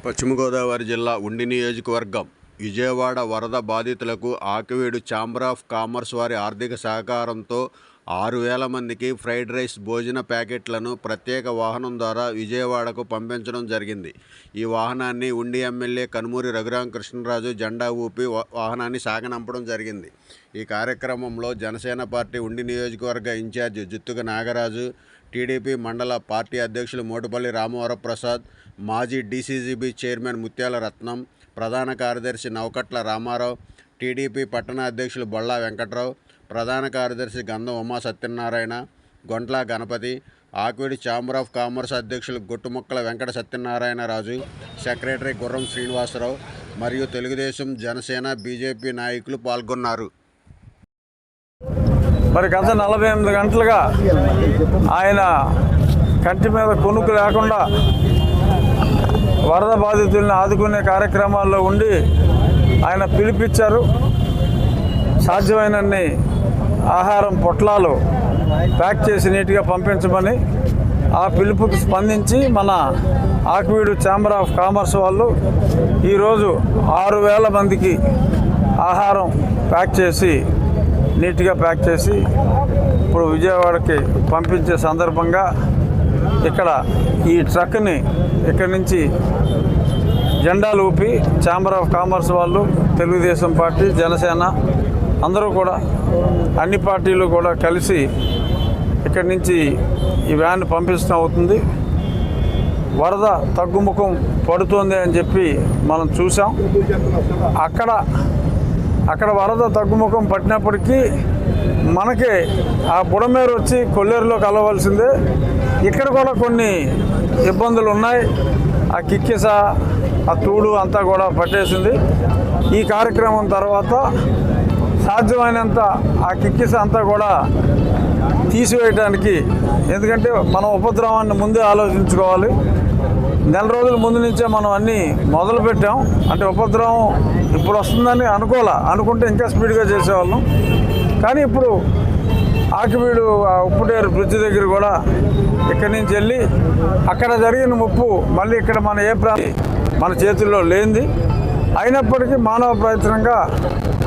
పశ్చిమ గోదావరి జిల్లా ఉండి నియోజకవర్గం విజయవాడ వరద బాధితులకు ఆకివీడు ఛాంబర్ ఆఫ్ కామర్స్ వారి ఆర్థిక సహకారంతో 6,000 మందికి ఫ్రైడ్ రైస్ భోజన ప్యాకెట్లను ప్రత్యేక వాహనం ద్వారా విజయవాడకు పంపించడం జరిగింది. ఈ వాహనాన్ని ఉండి ఎమ్మెల్యే కనుమూరి రఘురామకృష్ణరాజు జెండా ఊపి వాహనాన్ని సాగనంపడం జరిగింది. ఈ కార్యక్రమంలో జనసేన పార్టీ ఉండి నియోజకవర్గ ఇన్ఛార్జి జుత్తుక నాగరాజు, టీడీపీ మండల పార్టీ అధ్యక్షులు మోటుపల్లి రామవరప్రసాద్, మాజీ డీసీజీబీ చైర్మన్ ముత్యాల రత్నం, ప్రధాన కార్యదర్శి నవకట్ల రామారావు, టీడీపీ పట్టణ అధ్యక్షులు బొల్లా వెంకట్రావు, ప్రధాన కార్యదర్శి Gandham Uma Satyanarayana, Gontla Ganapathi, Akividu chamber of commerce అధ్యక్షులు గొట్టుముక్కల వెంకట సత్యనారాయణ రాజు, సెక్రటరీ గుర్రం శ్రీనివాసరావు మరియు తెలుగుదేశం, జనసేన, బీజేపీ నాయకులు పాల్గొన్నారు. మరి గత 48 గంటలుగా ఆయన కంటి మీద కొనుక్కు లేకుండా వరద బాధితుల్ని ఆదుకునే కార్యక్రమాల్లో ఉండి ఆయన పిలిపించారు. సాధ్యమైనన్ని ఆహారం పొట్లాలు ప్యాక్ చేసి నీట్గా పంపించమని ఆ పిలుపుకి స్పందించి మన ఆకివీడు ఛాంబర్ ఆఫ్ కామర్స్ వాళ్ళు ఈరోజు 6,000 మందికి ఆహారం నీట్గా ప్యాక్ చేసి ఇప్పుడు విజయవాడకి పంపించే సందర్భంగా ఇక్కడ ఈ ట్రక్ని ఇక్కడి నుంచి జెండాలు ఊపి ఛాంబర్ ఆఫ్ కామర్స్ వాళ్ళు, తెలుగుదేశం పార్టీ, జనసేన అందరూ కూడా అన్ని పార్టీలు కూడా కలిసి ఇక్కడి నుంచి ఈ వ్యాన్ పంపించడం అవుతుంది. వరద తగ్గుముఖం పడుతోంది అని చెప్పి మనం చూసాం. అక్కడ వరద తగ్గుముఖం పట్టినప్పటికీ మనకి ఆ బుడమేరు వచ్చి కొల్లేరులో కలవలసిందే. ఇక్కడ కూడా కొన్ని ఇబ్బందులు ఉన్నాయి. ఆ కిక్కిస, ఆ తూడు అంతా కూడా పట్టేసింది. ఈ కార్యక్రమం తర్వాత సాధ్యమైనంత ఆ కిక్కిస అంతా కూడా తీసివేయడానికి, ఎందుకంటే మనం ఉపద్రవాన్ని ముందే ఆలోచించుకోవాలి. నెల రోజుల ముందు నుంచే మనం అన్నీ మొదలు పెట్టాం. అంటే ఉపద్రవం ఇప్పుడు వస్తుందని అనుకుంటే ఇంకా స్పీడ్గా చేసేవాళ్ళం. కానీ ఇప్పుడు ఆకివీడు ఉప్పుటేరు బ్రిడ్జ్ దగ్గర కూడా ఇక్కడి నుంచి వెళ్ళి అక్కడ జరిగిన ముప్పు మళ్ళీ ఇక్కడ మన చేతుల్లో లేనిది. అయినప్పటికీ మానవ ప్రయత్నంగా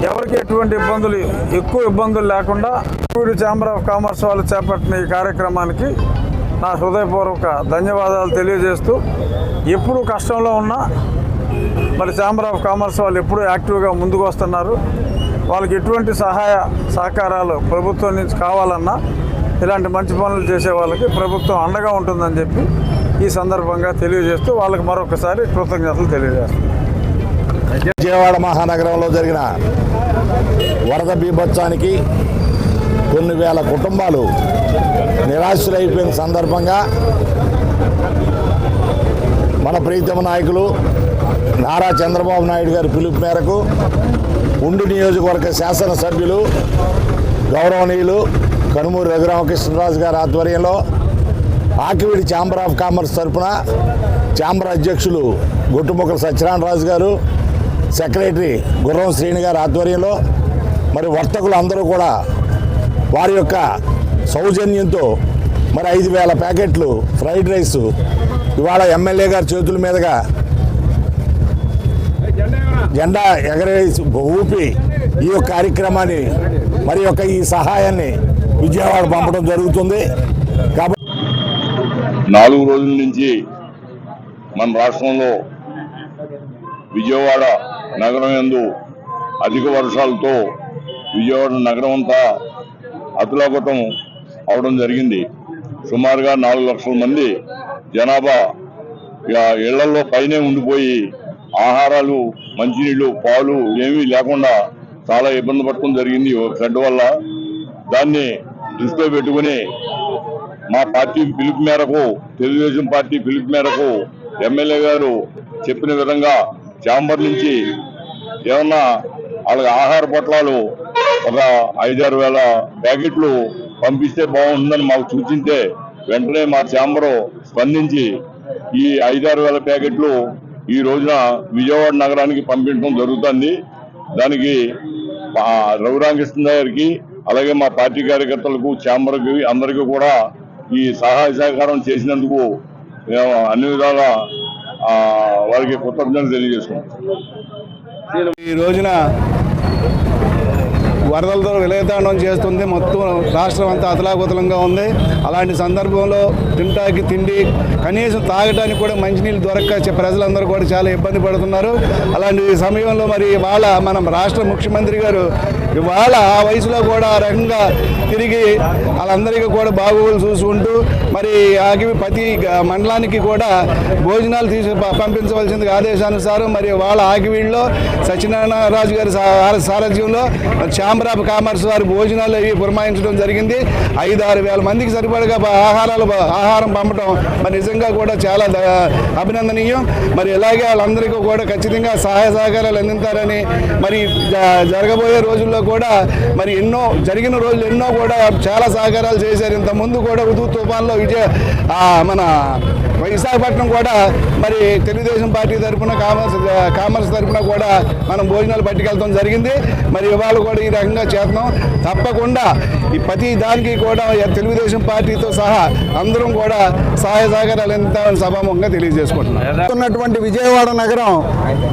ఎవరికి ఎటువంటి ఎక్కువ ఇబ్బందులు లేకుండా ఆకివీడు ఛాంబర్ ఆఫ్ కామర్స్ వాళ్ళు చేపట్టిన ఈ కార్యక్రమానికి నా హృదయపూర్వక ధన్యవాదాలు తెలియజేస్తూ, ఎప్పుడు కష్టంలో ఉన్నా మరి ఛాంబర్ ఆఫ్ కామర్స్ వాళ్ళు ఎప్పుడూ యాక్టివ్గా ముందుకు వస్తున్నారు. వాళ్ళకి ఎటువంటి సహాయ సహకారాలు ప్రభుత్వం నుంచి కావాలన్నా ఇలాంటి మంచి పనులు చేసే వాళ్ళకి ప్రభుత్వం అండగా ఉంటుందని చెప్పి ఈ సందర్భంగా తెలియజేస్తూ వాళ్ళకి మరొకసారి కృతజ్ఞతలు తెలియజేస్తాం. విజయవాడ మహానగరంలో జరిగిన వరద బీభత్సానికి కొన్ని వేల కుటుంబాలు నిరాశ్రులైపోయిన సందర్భంగా మన ప్రీతమ నాయకులు నారా చంద్రబాబు నాయుడు గారి పిలుపు మేరకు ఉండి నియోజకవర్గ శాసనసభ్యులు గౌరవనీయులు కనుమూరి రఘురామకృష్ణరాజు గారి ఆధ్వర్యంలో ఆకివీడి ఛాంబర్ ఆఫ్ కామర్స్ తరఫున ఛాంబర్ అధ్యక్షులు గొట్టుముక్కల సత్యనారాయణ గారు, సెక్రటరీ గుర్రం శ్రీని గారి ఆధ్వర్యంలో మరి వర్తకులు అందరూ కూడా వారి యొక్క సౌజన్యంతో మరి 5,000 ప్యాకెట్లు ఫ్రైడ్ రైస్ ఇవాళ ఎమ్మెల్యే గారి చేతుల మీదుగా జెండా ఎగరేసి ఊపి ఈ యొక్క కార్యక్రమాన్ని మరి యొక్క ఈ సహాయాన్ని విజయవాడ పంపడం జరుగుతుంది. కాబట్టి 4 రోజుల నుంచి మన రాష్ట్రంలో విజయవాడ నగరం యందు అధిక వర్షాలతో విజయవాడ నగరం అంతా అతులాకుతం అవడం జరిగింది. సుమారుగా 4 లక్షల మంది జనాభా ఇళ్లలో పైనే ఉండిపోయి ఆహారాలు, మంచినీళ్ళు, పాలు ఏమీ లేకుండా చాలా ఇబ్బంది పడటం జరిగింది ఫ్లడ్ వల్ల. దాన్ని దృష్టిలో పెట్టుకుని మా పార్టీ పిలుపు మేరకు, తెలుగుదేశం పార్టీ పిలుపు మేరకు ఎమ్మెల్యే గారు చెప్పిన విధంగా ఛాంబర్ నుంచి ఏమన్నా వాళ్ళకి ఆహార పొట్లాలు ఒక 5-6 వేల ప్యాకెట్లు పంపిస్తే బాగుంటుందని మాకు సూచింటే వెంటనే మా ఛాంబరు స్పందించి ఈ 5-6 వేల ప్యాకెట్లు ఈ రోజున విజయవాడ నగరానికి పంపించడం జరుగుతుంది. దానికి రఘురామకృష్ణ గారికి, అలాగే మా పార్టీ కార్యకర్తలకు, ఛాంబర్కి అందరికీ కూడా ఈ సహాయ సహకారం చేసినందుకు అన్ని విధాలా వారికి కృతజ్ఞతలు తెలియజేసుకుంటాం. ఈ రోజున వరదలతో విలయతాండం చేస్తుంది. మొత్తం రాష్ట్రం అంతా అతలాకుతలంగా ఉంది. అలాంటి సందర్భంలో తింటానికి తిండి, కనీసం తాగడానికి కూడా మంచినీళ్ళు దొరక్క ప్రజలందరూ కూడా చాలా ఇబ్బంది పడుతున్నారు. అలాంటి సమయంలో మరి ఇవాళ మన రాష్ట్ర ముఖ్యమంత్రి గారు ఇవాళ ఆ వయసులో కూడా ఆ రకంగా తిరిగి వాళ్ళందరికీ కూడా బాగోగులు చూసుకుంటూ మరి ప్రతి మండలానికి కూడా భోజనాలు తీసి పంపించవలసిందిగా ఆదేశానుసారం మరి వాళ్ళ ఆకివీడులో సత్యనారాయణ రాజు గారి సారథ్యంలో ఛాంబర్ ఆఫ్ కామర్స్ వారి భోజనాలు అవి పురమాయించడం జరిగింది. 5-6 వేల మందికి సరిపడగా ఆహారం పంపడం మరి నిజంగా కూడా చాలా అభినందనీయం. మరి ఇలాగే వాళ్ళందరికీ కూడా ఖచ్చితంగా సహాయ సహకారాలు అందించారని మరి జరగబోయే రోజుల్లో కూడా మరి జరిగిన రోజులు ఎన్నో కూడా చాలా సహకారాలు చేశారు. ఇంతకుముందు కూడా ఉదూ తుఫాన్లో మన విశాఖపట్నం కూడా మరి తెలుగుదేశం పార్టీ తరఫున కామర్స్ తరఫున కూడా మనం భోజనాలు పట్టుకెళ్తాం జరిగింది. మరి ఇవాళ కూడా ఈ రకంగా చేస్తున్నాం. తప్పకుండా ఈ ప్రతి దానికి కూడా తెలుగుదేశం పార్టీతో సహా అందరం కూడా సహాయ సహకారాలు అందిస్తామని సభాముఖంగా తెలియజేసుకుంటున్నాం. విజయవాడ నగరం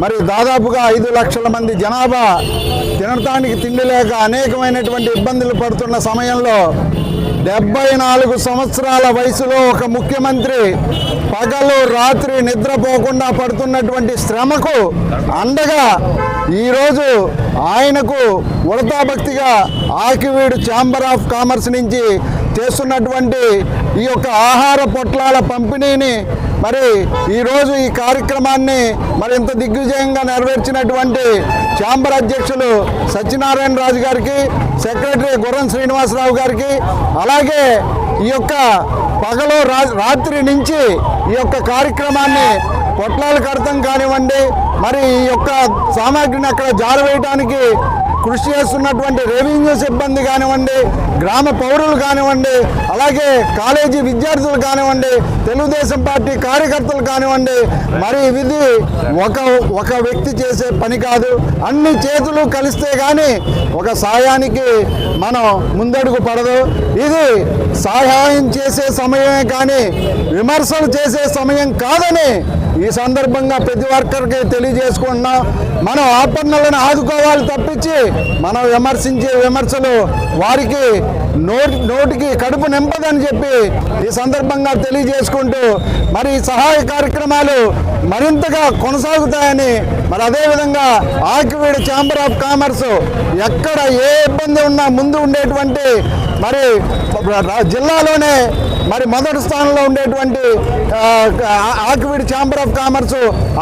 మరి దాదాపుగా 5 లక్షల మంది జనాభా తినడానికి తిండి లేక అనేకమైనటువంటి ఇబ్బందులు పడుతున్న సమయంలో 74 సంవత్సరాల వయసులో ఒక ముఖ్యమంత్రి పగలు రాత్రి నిద్రపోకుండా పడుతున్నటువంటి శ్రమకు అండగా ఈరోజు ఆయనకు ఉడతాభక్తిగా ఆకివీడు ఛాంబర్ ఆఫ్ కామర్స్ నుంచి చేస్తున్నటువంటి ఈ యొక్క ఆహార పొట్లాల పంపిణీని మరి ఈరోజు ఈ కార్యక్రమాన్ని మరింత దిగ్విజయంగా నెరవేర్చినటువంటి ఛాంబర్ అధ్యక్షులు సత్యనారాయణ రాజు గారికి, సెక్రటరీ గుర్రం శ్రీనివాసరావు గారికి, అలాగే ఈ యొక్క పగలు రాత్రి నుంచి ఈ యొక్క కార్యక్రమాన్ని పొట్లాలు కడతాం కానివ్వండి, మరి ఈ యొక్క సామాగ్రిని అక్కడ జారవేయడానికి కృషి చేస్తున్నటువంటి రెవెన్యూ సిబ్బంది కానివ్వండి, గ్రామ పౌరులు కానివ్వండి, అలాగే కాలేజీ విద్యార్థులు కానివ్వండి, తెలుగుదేశం పార్టీ కార్యకర్తలు కానివ్వండి, మరి ఇది ఒక వ్యక్తి చేసే పని కాదు. అన్ని చేతులు కలిస్తే కానీ ఒక సాయానికి మనం ముందడుగు పడదు. ఇది సహాయం చేసే సమయమే కానీ విమర్శలు చేసే సమయం కాదని ఈ సందర్భంగా ప్రతి ఒక్కరికి తెలియజేసుకుంటున్నాం. మనం ఆపన్నులను ఆదుకోవాలి తప్పించి మనం విమర్శించే విమర్శలు వారికి నోటికి కడుపు నింపదని చెప్పి ఈ సందర్భంగా తెలియజేసుకుంటూ మరి సహాయ కార్యక్రమాలు మరింతగా కొనసాగుతాయని, మరి అదేవిధంగా ఆకివీడు ఛాంబర్ ఆఫ్ కామర్స్ ఎక్కడ ఏ ఇబ్బంది ఉన్నా ముందు ఉండేటువంటి మరి జిల్లాలోనే మరి మొదటి స్థానంలో ఉండేటువంటి ఆకివీడు ఛాంబర్ ఆఫ్ కామర్స్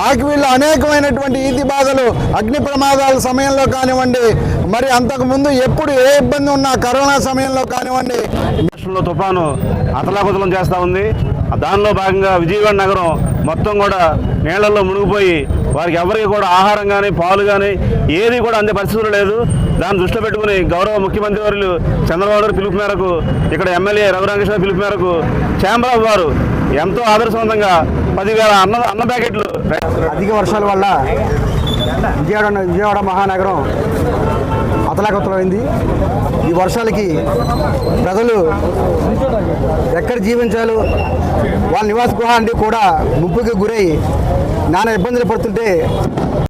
ఆకివీడులో అనేకమైనటువంటి ఈతి బాధలు, అగ్ని ప్రమాదాల సమయంలో కానివ్వండి, మరి అంతకుముందు ఎప్పుడు ఏ ఇబ్బంది ఉన్నా కరోనా సమయంలో కానివ్వండి, రాష్ట్రంలో తుఫాను అతలాకుతలం చేస్తూ ఉంది. దానిలో భాగంగా విజయవాడ నగరం మొత్తం కూడా నీళ్లలో మునిగిపోయి వారికి ఎవరికి కూడా ఆహారం కానీ పాలు కానీ ఏది కూడా అందే పరిస్థితులు లేదు. దాన్ని దృష్టిలో పెట్టుకుని గౌరవ ముఖ్యమంత్రి వర్యులు చంద్రబాబు గారి పిలుపు మేరకు, ఇక్కడ ఎమ్మెల్యే రఘురామకృష్ణ పిలుపు మేరకు ఛాంబర్ ఆఫ్ వారు ఎంతో ఆదర్శవంతంగా 10,000 అన్న ప్యాకెట్లు. అధిక వర్షాల వల్ల విజయవాడ మహానగరం అతలాకుతలమైంది. ఈ వర్షాలకి ప్రజలు ఎక్కడ జీవించాలో వాళ్ళ నివాస గృహాన్ని కూడా ముప్పుకి గురై నానా ఇబ్బందులు పడుతుంటే